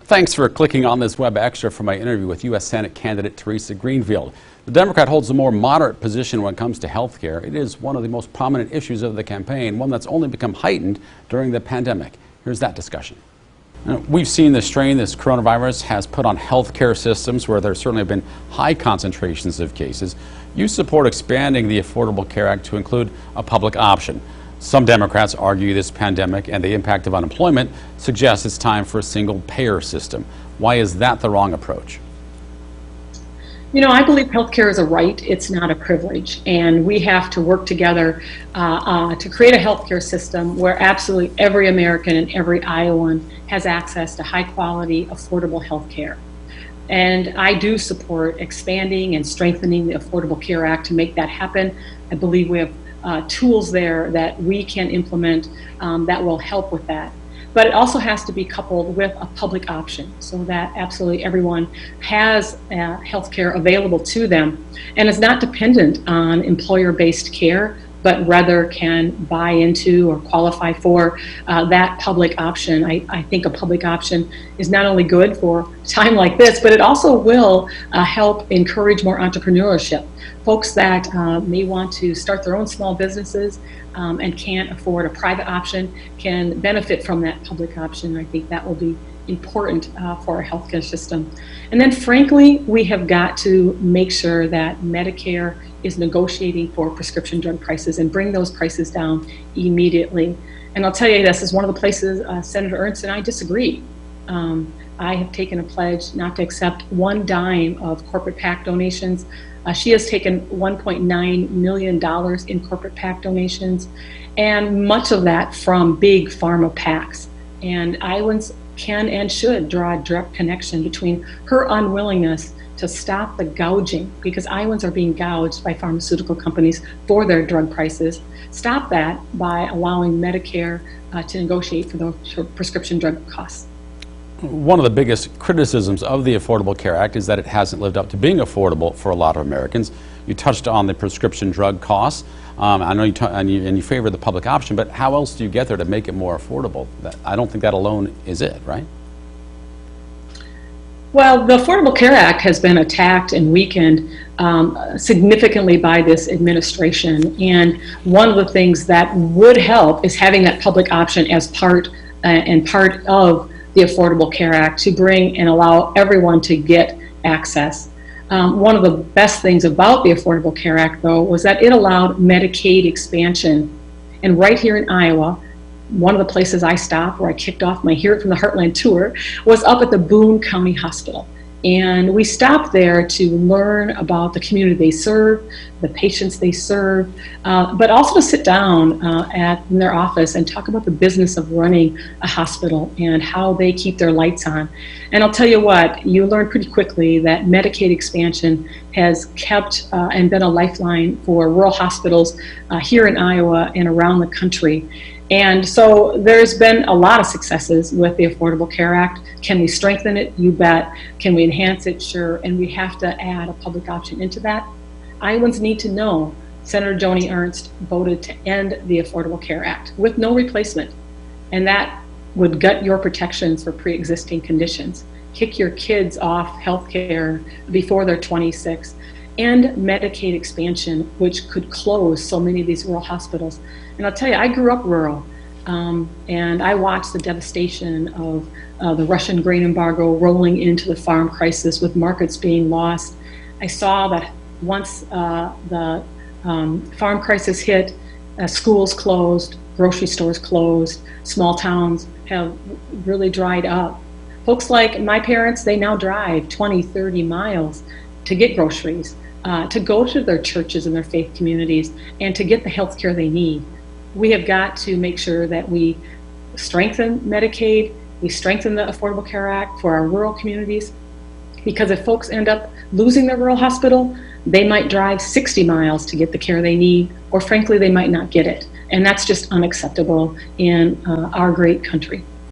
Thanks for clicking on this Web Extra for my interview with U.S. Senate candidate Teresa Greenfield. The Democrat holds a more moderate position when it comes to health care. It is one of the most prominent issues of the campaign, one that's only become heightened during the pandemic. Here's that discussion. We've seen the strain this coronavirus has put on health care systems where there certainly have been high concentrations of cases. You support expanding the Affordable Care Act to include a public option. Some Democrats argue this pandemic and the impact of unemployment suggests it's time for a single payer system. Why is that the wrong approach? You know, I believe healthcare is a right, it's not a privilege, and we have to work together to create a healthcare system where absolutely every American and every Iowan has access to high quality, affordable healthcare. And I do support expanding and strengthening the Affordable Care Act to make that happen. I believe we have tools there that we can implement that will help with that. But it also has to be coupled with a public option so that absolutely everyone has health care available to them and is not dependent on employer-based care, but rather can buy into or qualify for that public option. I think a public option is not only good for a time like this, but it also will help encourage more entrepreneurship. Folks that may want to start their own small businesses and can't afford a private option can benefit from that public option. I think that will be important for our healthcare system. And then frankly, we have got to make sure that Medicare is negotiating for prescription drug prices and bring those prices down immediately. And I'll tell you, this is one of the places Senator Ernst and I disagree. I have taken a pledge not to accept one dime of corporate PAC donations. She has taken $1.9 million in corporate PAC donations, and much of that from big pharma PACs. And Iowans can and should draw a direct connection between her unwillingness to stop the gouging, because Iowans are being gouged by pharmaceutical companies for their drug prices. Stop that by allowing Medicare to negotiate for those prescription drug costs. One of the biggest criticisms of the Affordable Care Act is that it hasn't lived up to being affordable for a lot of Americans. You touched on the prescription drug costs. I know you favor the public option, but how else do you get there to make it more affordable? I don't think that alone is it, right? Well, the Affordable Care Act has been attacked and weakened significantly by this administration. And one of the things that would help is having that public option as part of the Affordable Care Act to bring and allow everyone to get access. One of the best things about the Affordable Care Act, though, was that it allowed Medicaid expansion. And right here in Iowa, one of the places I stopped where I kicked off my Hear It from the Heartland tour was up at the Boone County Hospital. And we stopped there to learn about the community they serve, the patients they serve, but also to sit down in their office and talk about the business of running a hospital and how they keep their lights on. And I'll tell you what, you learn pretty quickly that Medicaid expansion has kept and been a lifeline for rural hospitals here in Iowa and around the country. And so there's been a lot of successes with the Affordable Care Act. Can we strengthen it? You bet. Can we enhance it? Sure. And we have to add a public option into that. Iowans need to know Senator Joni Ernst voted to end the Affordable Care Act with no replacement. And that would gut your protections for pre-existing conditions, kick your kids off health care before they're 26, and Medicaid expansion, which could close so many of these rural hospitals. And I'll tell you, I grew up rural, and I watched the devastation of the Russian grain embargo rolling into the farm crisis with markets being lost. I saw that once the farm crisis hit, schools closed, grocery stores closed, small towns have really dried up. Folks like my parents, they now drive 20, 30 miles to get groceries, to go to their churches and their faith communities, and to get the health care they need. We have got to make sure that we strengthen Medicaid, we strengthen the Affordable Care Act for our rural communities, because if folks end up losing their rural hospital, they might drive 60 miles to get the care they need, or frankly, they might not get it. And that's just unacceptable in our great country.